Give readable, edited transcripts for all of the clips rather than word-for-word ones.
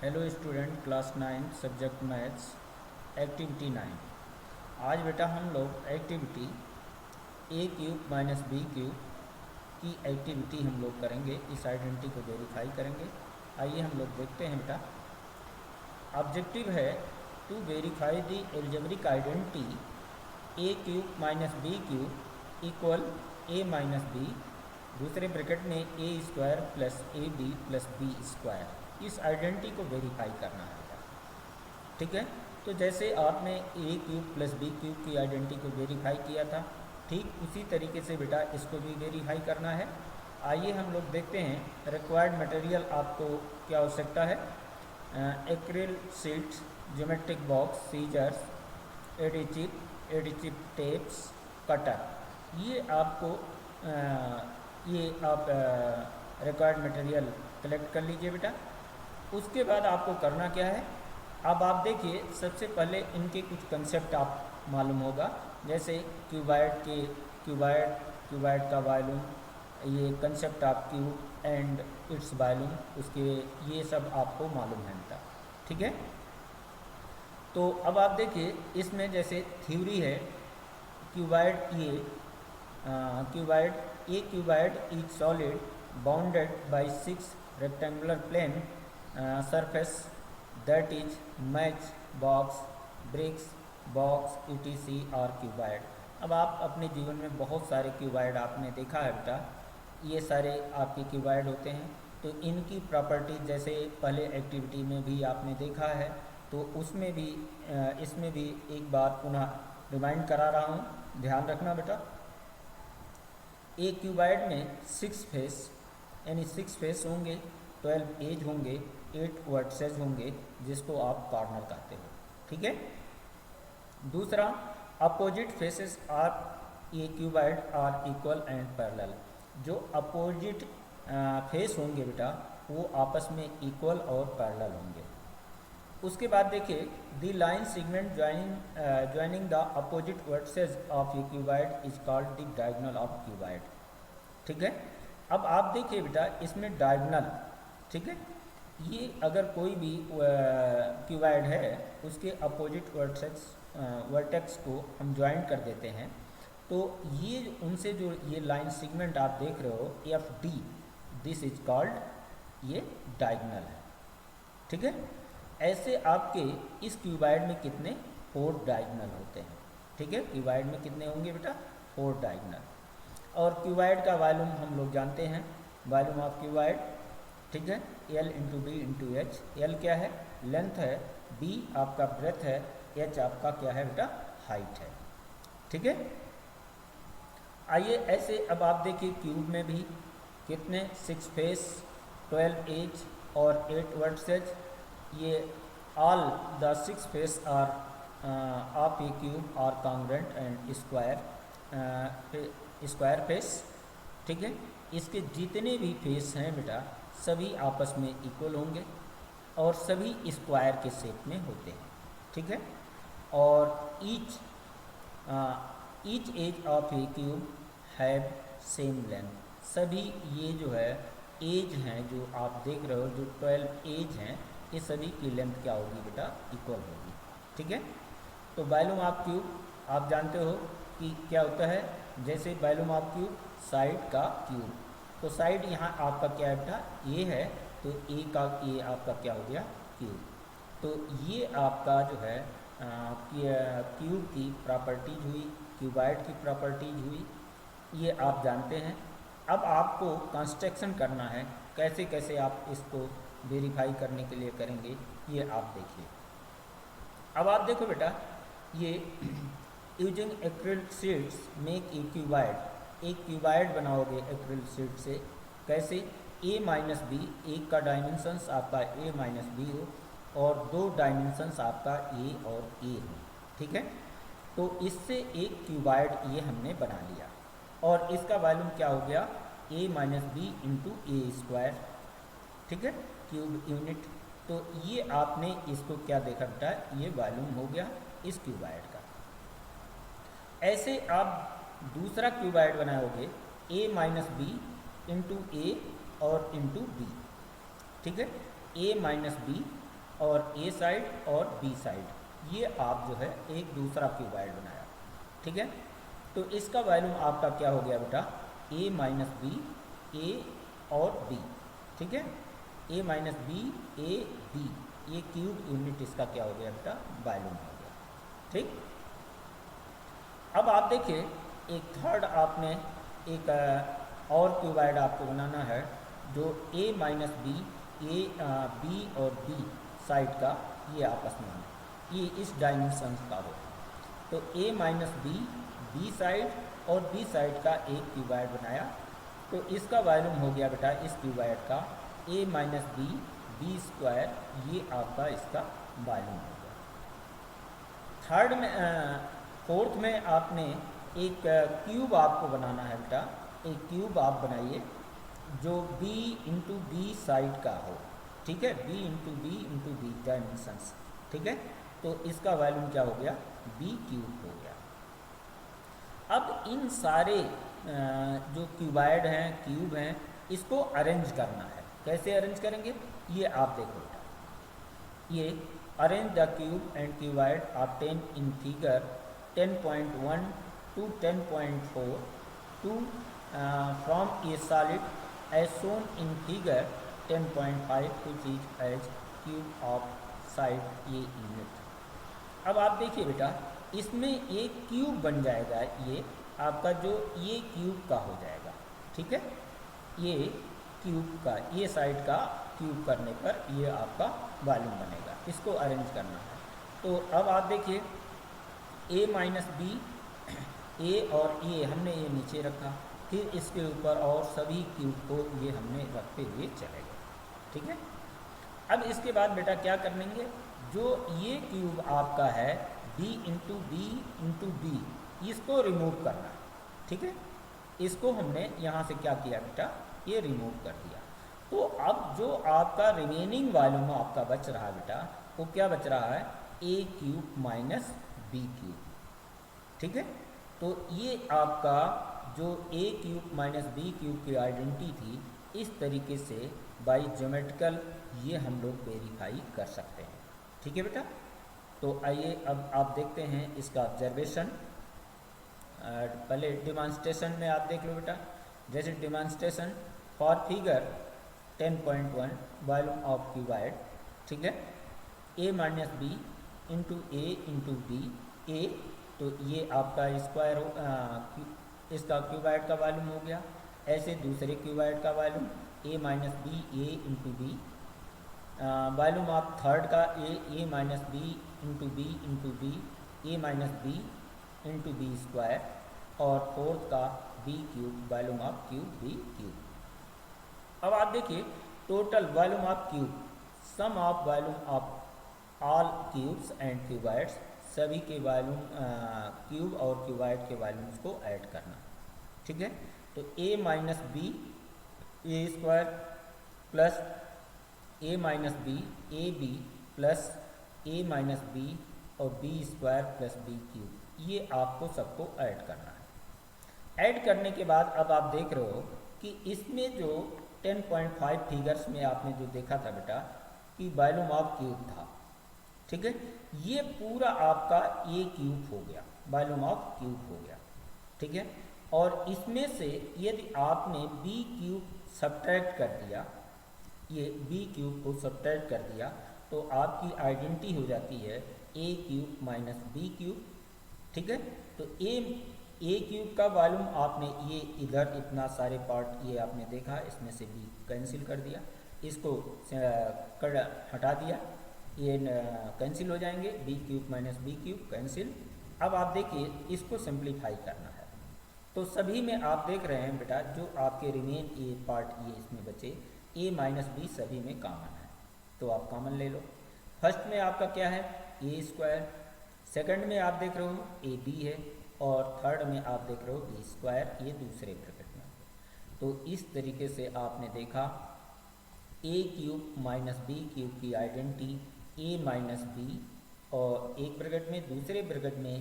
Hello student, class 9 subject maths, activity 9। आज बेटा हम लोग activity A cube minus B cube की एक्टिविटी हम लोग करेंगे। इस आइडेंटिटी को वेरीफाई करेंगे। आइए हम लोग देखते हैं बेटा। ऑब्जेक्टिव है to verify the algebraic identity A cube minus B cube equal A minus B, दूसरे ब्रैकेट में A square plus A B plus B square. इस आइडेंटिटी को वेरीफाई करना है। ठीक है, तो जैसे आपने A cube plus B cube की आइडेंटिटी को वेरीफाई किया था, ठीक उसी तरीके से बेटा इसको भी वेरीफाई करना है। आइए हम लोग देखते हैं रिक्वायर्ड मटेरियल आपको क्या आवश्यकता है। Acrylic sheets, geometric box, scissors, adhesive tapes, cutter. ये आपको ये आप रिक्वायर्ड मटेरियल कलेक्ट कर लीजिए बेटा। उसके बाद आपको करना क्या है, अब आप देखिए सबसे पहले इनके कुछ कंसेप्ट आप मालूम होगा। जैसे क्यूबाइड का वॉल्यूम, ये कंसेप्ट आप क्यूब एंड इट्स वॉल्यूम, उसके ये सब आपको मालूम है बेटा। ठीक है, तो अब आप देखिए इसमें जैसे थ्योरी है क्यूबाइड, ये cuboid is solid bounded by 6 rectangular plane surface that is match box, bricks, box, etc. और क्यूबाइड। अब आप अपने जीवन में बहुत सारे क्यूबाइड आपने देखा है बेटा, ये सारे आपके क्यूबाइड होते हैं। तो इनकी प्रॉपर्टीज जैसे पहले एक्टिविटी में भी आपने देखा है, तो उसमें भी इसमें भी एक बार पुनः रिमाइंड करा रहा हूँ, ध्यान रखना बेटा। एक क्यूबाइड में 6 फेस यानी 6 फेस होंगे, 12 एज होंगे, 8 वर्टिसेस होंगे, जिसको आप कॉर्नर कहते हो। ठीक है, दूसरा opposite faces are a cuboid are equal and parallel. जो अपोजिट फेस होंगे बेटा वो आपस में इक्वल और पैरेलल होंगे। उसके बाद देखिए the line segment joining the opposite vertices of A cuboid is called the diagonal of cuboid. ठीक है, अब आप देखिए बेटा इसमें डायगोनल, ठीक है, ये अगर कोई भी क्यूबाइड है उसके अपोजिट वर्टेक्स को हम ज्वाइन कर देते हैं, तो ये उनसे जो ये लाइन सेगमेंट आप देख रहे हो F D, this is called ये डायगोनल है। ठीक है, ऐसे आपके इस क्यूबाइड में कितने 4 डायगोनल होते हैं। ठीक है, क्यूबाइड में कितने होंगे बेटा 4 डायगोनल। और क्यूबाइड का वॉल्यूम हम लोग जानते हैं, वॉल्यूम ऑफ क्यूबाइड, ठीक है, L into B into H. L क्या है, लेंथ है, बी आपका ब्रेथ है, एच आपका क्या है बेटा हाइट है। ठीक है, आइए ऐसे अब आप देखिए क्यूब में भी कितने 6 फेस, 12 एज और 8 वर्टिसेस। ये all the 6 face are of A cube are congruent and square face. ठीक है, इसके जितने भी फेस हैं बेटा सभी आपस में इक्वल होंगे और सभी स्क्वायर के शेप में होते हैं। ठीक है, और each edge of A cube have same length. सभी ये जो है एज हैं जो आप देख रहे हो, जो 12 एज हैं, ये सभी की लेंथ क्या होगी बेटा इक्वल होगी। ठीक है, तो वॉल्यूम ऑफ क्यूब आप जानते हो कि क्या होता है, जैसे वॉल्यूम ऑफ क्यूब साइड का क्यूब, तो साइड यहाँ आपका क्या है बेटा ये है, तो ए का ये आपका क्या हो गया क्यूब। तो ये आपका जो है क्यूब की प्रॉपर्टीज हुई, क्यूबाइड की प्रॉपर्टीज हुई, ये आप जानते हैं। अब आपको कंस्ट्रक्शन करना है, कैसे कैसे आप इसको वेरीफाई करने के लिए करेंगे ये आप देखिए। अब आप देखो बेटा, ये using acrylic sheets make a cuboid, एक क्यूबाइड बनाओगे एक्रिलिक शीट से। कैसे, ए माइनस बी, एक का डायमेंशंस आपका ए माइनस बी हो और 2 डायमेंशंस आपका ए और ए हो। ठीक है, तो इससे एक क्यूबाइड ये हमने बना लिया और इसका वॉल्यूम क्या हो गया ए माइनस बी इंटू ए स्क्वायर। ठीक है, क्यूब यूनिट। तो ये आपने इसको क्या देखा बेटा, ये वॉल्यूम हो गया इस क्यूबाइड का। ऐसे आप दूसरा क्यूबाइड बनाओगे ए माइनस बी इंटू ए और इंटू बी। ठीक है, ए माइनस बी और ए साइड और बी साइड, ये आप जो है एक दूसरा क्यूबाइड बनाया, ठीक है। तो इसका वैल्यूम आपका क्या हो गया बेटा, ए माइनस बी, ए और बी, ठीक है, ए माइनस बी, ए बी, ये क्यूब यूनिट इसका क्या हो गया बेटा, वैल्यूम हो गया, ठीक। अब आप देखिए एक थर्ड आपने एक और क्यूबाइड आपको बनाना है, जो ए माइनस बी, ए बी और बी साइड का ये आपस में ये इस डायमेंशन का हो। तो A minus B, B side और बी साइड का एक क्यूबाइड बनाया, तो इसका वॉल्यूम हो गया बेटा इस क्यूबाइड का A minus B, B square, ये आपका इसका वॉल्यूम हो गया। थर्ड में फोर्थ में आपने एक क्यूब आपको बनाना है बेटा, एक क्यूब आप बनाइए जो b इंटू बी साइड का हो, ठीक है, b इंटू बी डायमेंशंस, ठीक है। तो इसका वैल्यूम क्या हो गया, b क्यूब हो गया। अब इन सारे जो क्यूबाइड हैं, क्यूब हैं, इसको अरेंज करना है। कैसे अरेंज करेंगे, ये आप देखो बेटा, ये arrange the cube and cuboid obtain in figure 10.1 to 10.4 to from a solid as shown in figure 10.5 which is as cube of side A unit। अब आप देखिए बेटा, इसमें एक क्यूब बन जाएगा, ये आपका जो ये क्यूब का हो जाएगा, ठीक है, ये क्यूब का, ये साइड का क्यूब करने पर ये आपका वॉल्यूम बनेगा। इसको अरेंज करना है। तो अब आप देखिए ए माइनस बी, ए और ए हमने ये नीचे रखा, फिर इसके ऊपर और सभी क्यूब को ये हमने रखते हुए चले गए, ठीक है। अब इसके बाद बेटा क्या करेंगे, जो ये क्यूब आपका है b इंटू बी, इसको रिमूव करना है, ठीक है। इसको हमने यहाँ से क्या किया बेटा, ये रिमूव कर दिया। तो अब जो आपका रिमेनिंग वॉल्यूम आपका बच रहा है बेटा, वो क्या बच रहा है, ए क्यूब माइनस बी क्यूब, ठीक है। तो ये आपका जो ए क्यूब माइनस बी क्यूब की आइडेंटिटी थी, इस तरीके से बाय ज्योमेट्रिकल ये हम लोग वेरीफाई कर सकते हैं, ठीक है बेटा। तो आइए अब आप देखते हैं इसका ऑब्जर्वेशन। पहले डिमॉन्स्ट्रेशन में आप देख लो बेटा, जैसे demonstration for figure 10.1 volume of cuboid, ठीक है, ए माइनस बी इंटू बी, ए, तो ये आपका स्क्वायर इसका क्यूबाइड का वॉल्यूम हो गया। ऐसे दूसरे क्यूबाइड का volume A minus B, A into B, volume of third का A minus B into B, A minus B into B square, और फोर्थ का B cube, volume of cube B cube. अब आप देखिए total volume of cube, sum of volume of all cubes and cuboids, सभी के volume cube और cuboid के volumes को ऐड करना, ठीक है। तो A minus B, A square plus A minus B, A B plus A minus B और B square plus B cube, ये आपको सबको ऐड करना है। ऐड करने के बाद अब आप देख रहे हो कि इसमें जो 10.5 फिगर्स में आपने जो देखा था बेटा कि वॉल्यूम ऑफ क्यूब था, ठीक है, ये पूरा आपका ए क्यूब हो गया, वॉल्यूम ऑफ क्यूब हो गया, ठीक है। और इसमें से यदि आपने बी क्यूब सब्ट्रैक्ट कर दिया, ये बी क्यूब को सब्ट्रैक्ट कर दिया, तो आपकी आइडेंटिटी हो जाती है ए क्यूब माइनस बी क्यूब, ठीक है। तो ए क्यूब का वॉल्यूम आपने ये इधर इतना सारे पार्ट ये आपने देखा, इसमें से बी कैंसिल कर दिया, इसको हटा दिया, ये कैंसिल हो जाएंगे, B cube minus B cube cancel. अब आप देखिए इसको सिंप्लीफाई करना है, तो सभी में आप देख रहे हैं बेटा जो आपके रिमेन ए पार्ट ये इसमें बचे, ए माइनस बी सभी में कॉमन है, तो आप कॉमन ले लो। फर्स्ट में आपका क्या है, ए स्क्वायर, सेकंड में आप देख रहे हो ए बी है, और थर्ड में आप देख रहे हो बी स्क्वायर, ये दूसरे ब्रैकेट में। तो इस तरीके से आपने देखा A cube minus B cube की आइडेंटिटी ए माइनस बी, और एक ब्रैकेट में, दूसरे ब्रैकेट में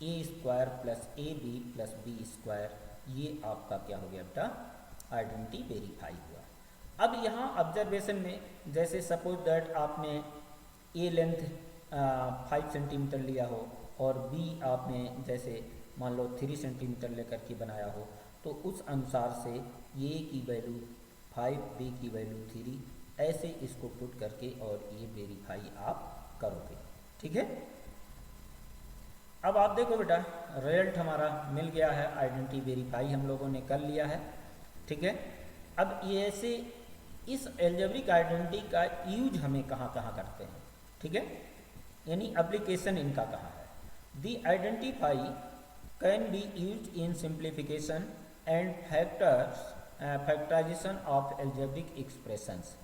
A square plus A B plus B square, ये आपका क्या हो गया बेटा, आइडेंटिटी वेरीफाई हुआ। अब यहाँ ऑब्जर्वेशन में जैसे सपोज दैट आपने ए लेंथ 5 सेंटीमीटर लिया हो और बी आपने जैसे मान लो 3 सेंटीमीटर लेकर के बनाया हो, तो उस अनुसार से ए की वैल्यू 5, बी की वैल्यू 3, ऐसे इसको पुट करके और ये वेरीफाई आप करोगे। ठीक है। अब आप देखो बेटा, रिजल्ट हमारा मिल गया है, आइडेंटिटी वेरीफाई हम लोगों ने कर लिया है। ठीक है। अब ये ऐसे इस एल्जेब्रिक आइडेंटिटी का यूज हमें कहाँ कहाँ करते हैं। ठीक है, यानी एप्लीकेशन इनका कहाँ है। The identify can be use in simplification and factorisation of algebraic expressions.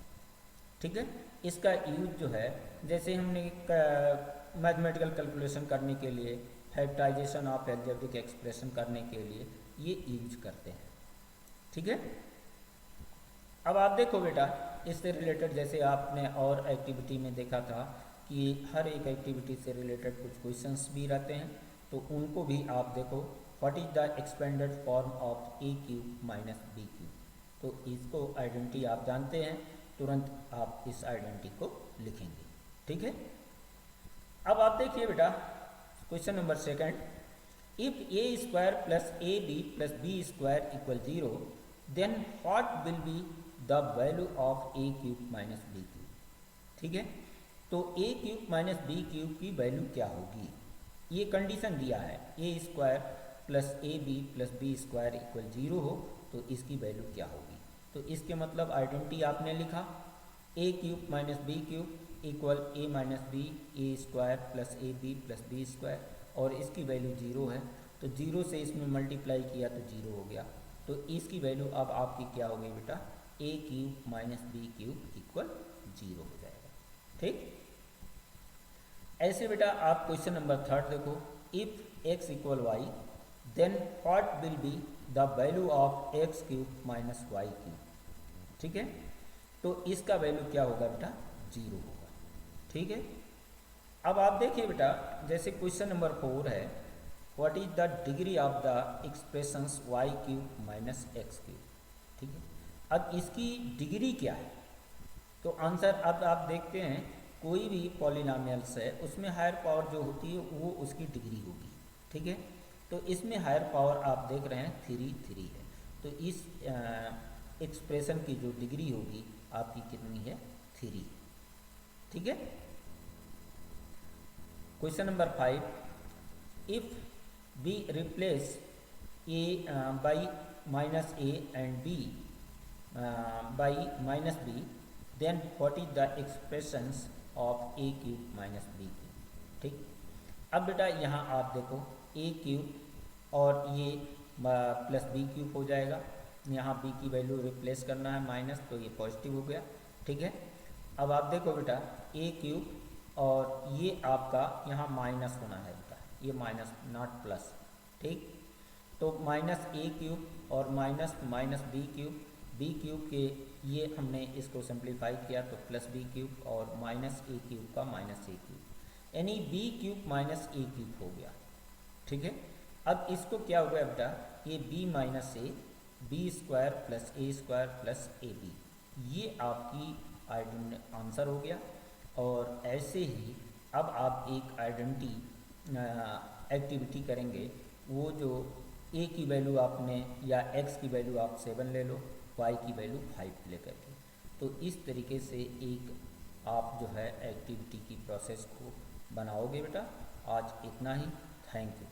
ठीक है, इसका यूज जो है, जैसे हमने मैथमेटिकल कैलकुलेशन करने के लिए, फैक्टराइजेशन ऑफ एल्जेब्रिक एक्सप्रेशन करने के लिए ये यूज करते हैं। ठीक है। अब आप देखो बेटा, इससे रिलेटेड जैसे आपने और एक्टिविटी में देखा था कि हर एक एक्टिविटी से रिलेटेड कुछ क्वेश्चंस भी रहते हैं, तो उनको भी आप देखो। What is the expanded form of A cube minus B cube, तो इसको आइडेंटिटी आप जानते हैं, तुरंत आप इस आइडेंटिटी को लिखेंगे। ठीक है। अब आप देखिए बेटा, question number second, if A square plus A B plus B square equal 0, then what will be the value of A cube minus B cube. ठीक है, तो A cube minus B cube की वैल्यू क्या होगी, ये condition दिया है, A square plus A B plus B square equal 0 हो तो इसकी वैल्यू क्या होगी। तो इसके मतलब आइडेंटिटी आपने लिखा, A cube minus B cube equal A minus B, A square plus A B plus B square, और इसकी वैल्यू 0 है, तो 0 से इसमें मल्टीप्लाई किया तो 0 हो गया। तो इसकी वैल्यू अब आपकी क्या होगी बेटा, A cube minus B cube equal 0 हो जाएगा। ठीक। ऐसे बेटा आप क्वेश्चन नंबर थर्ड देखो, if X equal Y then what will be the value of X cube minus Y cube. ठीक है, तो इसका वैल्यू क्या होगा बेटा, 0 होगा। ठीक है। अब आप देखिए बेटा, जैसे क्वेश्चन नंबर 4 है, what is the degree of the expressions Y cube minus X cube. ठीक है, अब इसकी डिग्री क्या है, तो आंसर अब आप देखते हैं, कोई भी पॉलिनॉमियल्स है उसमें हायर पावर जो होती है वो उसकी डिग्री होगी। ठीक है, तो इसमें हायर पावर आप देख रहे हैं 3 है, तो इस एक्सप्रेशन की जो डिग्री होगी आपकी कितनी है, 3। ठीक है। Question number 5, if we replace A by minus A and B by minus B, then what is the expressions of A cube minus B cube. ठीक। अब बेटा यहाँ आप देखो, ए क्यूब और ये प्लस बी क्यूब हो जाएगा, यहाँ बी की वैल्यू रिप्लेस करना है माइनस, तो ये पॉजिटिव हो गया। ठीक है। अब आप देखो बेटा, ए क्यूब और ये आपका यहाँ माइनस होना है बेटा, ये माइनस नॉट प्लस। ठीक, तो माइनस ए क्यूब और माइनस माइनस बी क्यूब के ये हमने इसको सिंप्लीफाई किया तो प्लस बी क्यूब और माइनस ए क्यूब का माइनस ए क्यूब, यानी बी क्यूब माइनस ए क्यूब हो गया। ठीक है। अब इसको क्या हो गया बेटा, ये B minus A, B square plus A square plus A B, ये आपकी आंसर हो गया। और ऐसे ही अब आप एक आइडेंटिटी एक्टिविटी करेंगे, वो जो ए की वैल्यू आपने या एक्स की वैल्यू आप 7 ले लो, वाई की वैल्यू 5 लेकर के, तो इस तरीके से एक आप जो है एक्टिविटी की प्रोसेस को बनाओगे बेटा। आज इतना ही, थैंक यू।